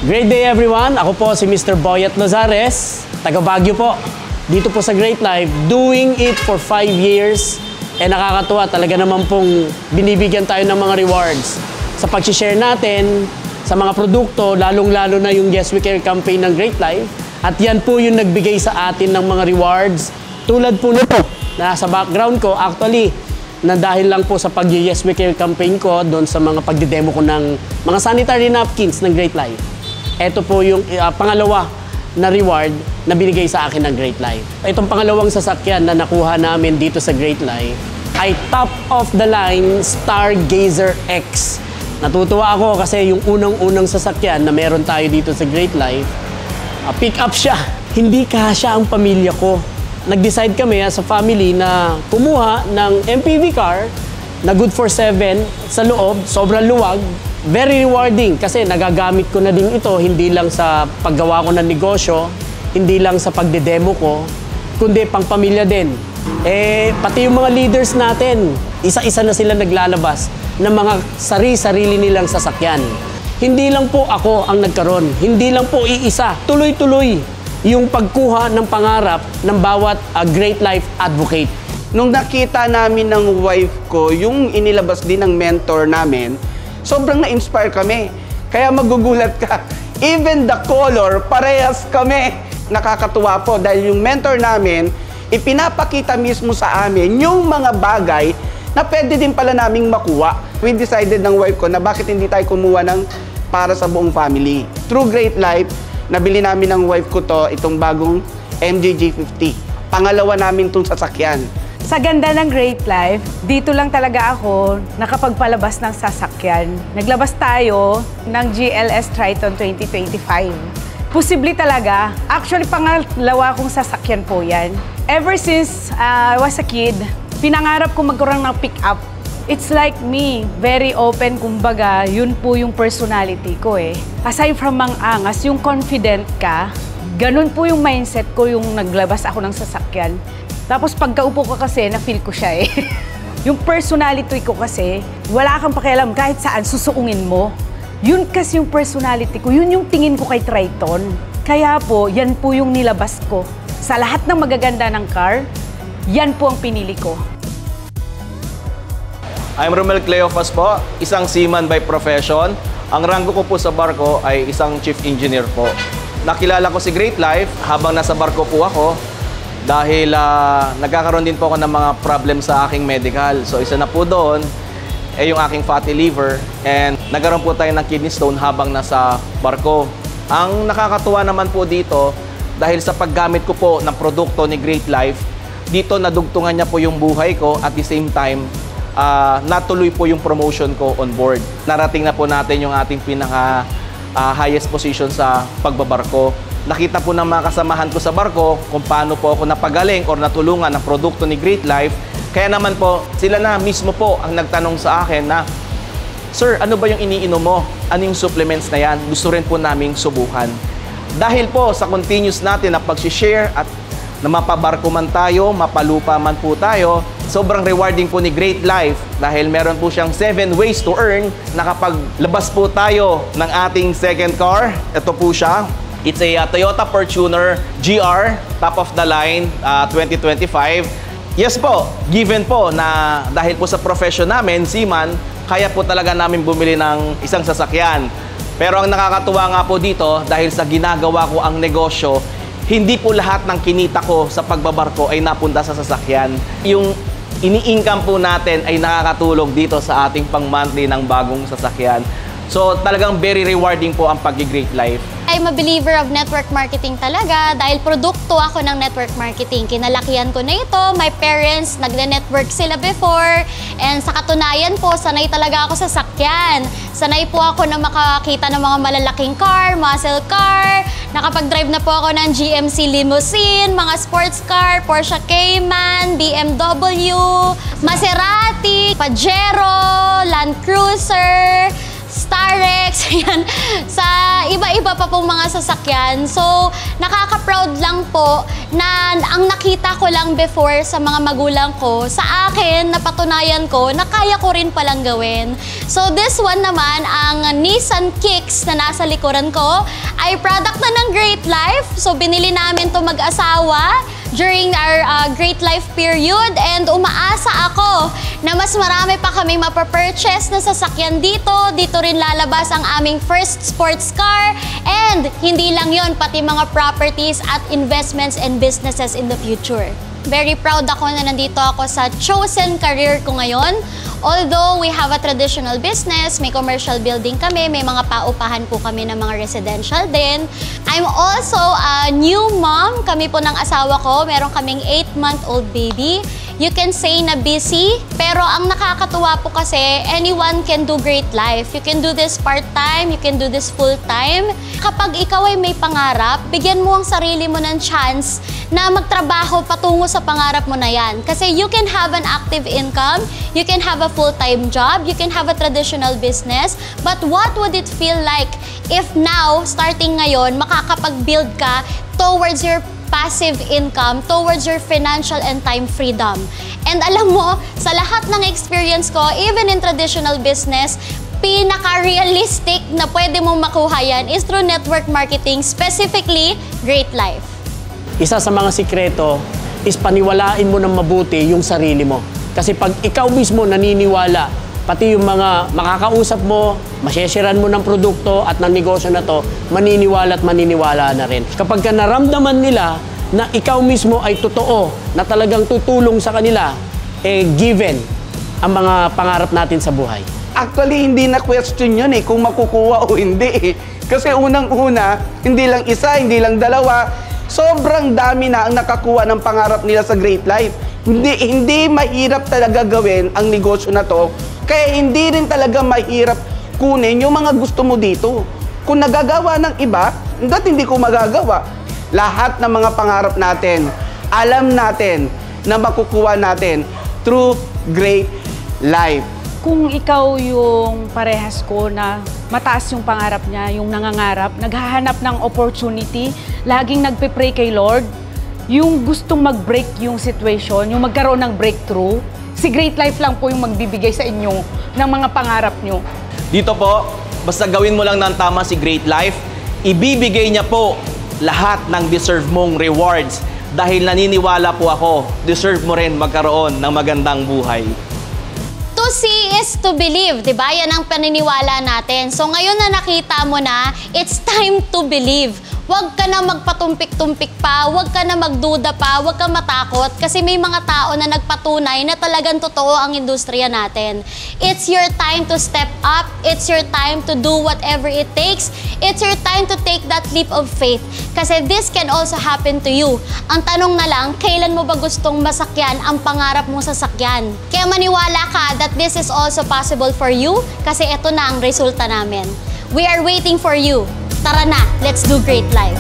Great day everyone! Ako po si Mr. Boyet Lozares, taga Baguio po. Dito po sa Great Life, doing it for 5 years. Nakakatuwa, talaga naman pong binibigyan tayo ng mga rewards sa pag-share natin sa mga produkto, lalong-lalo na yung Yes We Care campaign ng Great Life. At yan po yung nagbigay sa atin ng mga rewards. Tulad po nito, na sa background ko, actually, na dahil lang po sa pag-Yes We Care campaign ko, doon sa mga pagdidemo ko ng mga sanitary napkins ng Great Life. Ito po yung pangalawa na reward na binigay sa akin ng Great Life. Itong pangalawang sasakyan na nakuha namin dito sa Great Life ay top of the line Stargazer X. Natutuwa ako kasi yung unang-unang sasakyan na meron tayo dito sa Great Life, pick up siya. Hindi kasya ang pamilya ko. Nag-decide kami sa family na kumuha ng MPV car na good for 7 sa loob, sobrang luwag. Very rewarding kasi nagagamit ko na din ito hindi lang sa paggawa ko ng negosyo, hindi lang sa pagdedemo ko, kundi pang pamilya din. Pati yung mga leaders natin, isa-isa na sila naglalabas ng mga sarili nilang sasakyan. Hindi lang po ako ang nagkaroon, hindi lang po iisa, tuloy-tuloy yung pagkuha ng pangarap ng bawat Great Life advocate. Nung nakita namin ng wife ko, yung inilabas din ng mentor namin, sobrang na-inspire kami. Kaya magugulat ka. Even the color, parehas kami. Nakakatuwa po dahil yung mentor namin, ipinapakita mismo sa amin yung mga bagay na pwede din pala naming makuha. We decided ng wife ko na bakit hindi tayo kumuha ng para sa buong family. Through Great Life, nabili namin ng wife ko to, itong bagong MGG50. Pangalawa namin itong sasakyan. Sa ganda ng Great Life, dito lang talaga ako nakapagpalabas ng sasakyan. Naglabas tayo ng GLS Triton 2025. Posible talaga. Actually, pangalawa kong sasakyan po yan. Ever since I was a kid, pinangarap ko magkaroon ng pick-up. It's like me, very open, kumbaga, yun po yung personality ko Aside from angas, yung confident ka, ganun po yung mindset ko yung naglabas ako ng sasakyan. Tapos pagkaupo ko kasi, na-feel ko siya Yung personality ko kasi, wala kang pakialam kahit saan susuungin mo. Yun kasi yung personality ko, yun yung tingin ko kay Triton. Kaya po, yan po yung nilabas ko. Sa lahat ng magaganda ng car, yan po ang pinili ko. I'm Romel Cleofas po, isang seaman by profession. Ang ranggo ko po sa barko ay isang chief engineer po. Nakilala ko si Great Life habang nasa barko po ako. Dahil nagkakaroon din po ako ng mga problem sa aking medical. So isa na po doon, yung aking fatty liver. And nagkaroon po tayo ng kidney stone habang nasa barko. Ang nakakatuwa naman po dito, dahil sa paggamit ko po ng produkto ni Great Life, dito nadugtungan niya po yung buhay ko at the same time, natuloy po yung promotion ko on board. Narating na po natin yung ating pinaka highest position sa pagbabarko. Nakita po ng mga kasamahan ko sa barko kung paano po ako napagaling or natulungan ng produkto ni Great Life. Kaya naman po, sila na mismo po ang nagtanong sa akin na, "Sir, ano ba yung iniinom mo? Ano yung supplements na yan? Gusto rin po naming subukan." Dahil po sa continuous natin na pag-share at na mapabarko man tayo, mapalupa man po tayo, sobrang rewarding po ni Great Life dahil meron po siyang 7 ways to earn na kapag labas po tayo ng ating second car, ito po siya. It's a Toyota Fortuner GR, top of the line, 2025. Yes po, given po na dahil po sa profession namin, seaman, kaya po talaga namin bumili ng isang sasakyan. Pero ang nakakatuwa nga po dito, dahil sa ginagawa ko ang negosyo, hindi po lahat ng kinita ko sa pagbabarko ay napunta sa sasakyan. Yung ini-income po natin ay nakakatulog dito sa ating pang-monthly ng bagong sasakyan. So talagang very rewarding po ang pag-Great Life. I'm a believer of network marketing talaga dahil produkto ako ng network marketing. Kinalakihan ko na ito. My parents, nagle-network sila before. And sa katunayan po, sanay talaga ako sa sakyan. Sanay po ako na makakita ng mga malalaking car, muscle car. Nakapag-drive na po ako ng GMC limousine, mga sports car, Porsche Cayman, BMW, Maserati, Pajero, Land Cruiser, Starex, yan. sa iba-iba pa pong mga sasakyan. So, nakaka-proud lang po na ang nakita ko lang before sa mga magulang ko, sa akin, napatunayan ko na kaya ko rin palang gawin. So, this one naman, ang Nissan Kicks na nasa likuran ko, ay product na ng Great Life. So, binili namin to mag-asawa during our Great Life period, and umaasa ako na mas marami pa kami mapapurchase na sasakyan dito. Dito rin lalabas ang aming first sports car, and hindi lang yon, pati mga properties at investments and businesses in the future. Very proud ako na nandito ako sa chosen career ko ngayon. Although we have a traditional business, may commercial building kami, may mga paupahan po kami ng mga residential din. I'm also a new mom. Kami po ng asawa ko, meron kaming 8-month-old baby. You can say na busy, pero ang nakakatuwa po kasi, anyone can do Great Life. You can do this part-time, you can do this full-time. Kapag ikaw ay may pangarap, bigyan mo ang sarili mo ng chance na magtrabaho patungo sa pangarap mo na yan. Kasi you can have an active income, you can have a full-time job, you can have a traditional business, but what would it feel like if now, starting ngayon, makakapag-build ka towards your passive income, towards your financial and time freedom. And alam mo, sa lahat ng experience ko, even in traditional business, pinaka-realistic na pwede mong makuha yan is through network marketing, specifically Great Life. Isa sa mga sikreto is paniwalain mo ng mabuti yung sarili mo. Kasi pag ikaw mismo naniniwala, pati yung mga makakausap mo, masyeshiran mo ng produkto at ng negosyo na to, maniniwala at maniniwala na rin. Kapag ka naramdaman nila na ikaw mismo ay totoo, na talagang tutulong sa kanila, given ang mga pangarap natin sa buhay. Actually, hindi na question yun kung makukuha o hindi. Kasi unang-una, hindi lang isa, hindi lang dalawa, sobrang dami na ang nakakuha ng pangarap nila sa Great Life. Hindi mahirap talaga gawin ang negosyo na to. Kaya hindi rin talaga mahirap kunin yung mga gusto mo dito. Kung nagagawa ng iba, hindi ko magagawa. Lahat ng mga pangarap natin, alam natin na makukuha natin through Great Life. Kung ikaw yung parehas ko na mataas yung pangarap niya, yung nangangarap, naghahanap ng opportunity, laging nagpe-pray kay Lord, yung gustong mag-break yung situation, yung magkaroon ng breakthrough, si Great Life lang po yung magbibigay sa inyo ng mga pangarap nyo. Dito po, basta gawin mo lang ng tama si Great Life, ibibigay niya po lahat ng deserve mong rewards. Dahil naniniwala po ako, deserve mo rin magkaroon ng magandang buhay. To see is to believe, di ba? Yan ang paniniwala natin. So ngayon na nakita mo na, it's time to believe. Huwag ka na magpatumpik-tumpik pa, huwag ka na magduda pa, huwag ka matakot kasi may mga tao na nagpatunay na talagang totoo ang industriya natin. It's your time to step up, it's your time to do whatever it takes, it's your time to take that leap of faith kasi this can also happen to you. Ang tanong na lang, kailan mo ba gustong masakyan ang pangarap mong sasakyan? Kaya maniwala ka that this is also possible for you kasi ito na ang resulta namin. We are waiting for you. Tara na, let's do Great Life.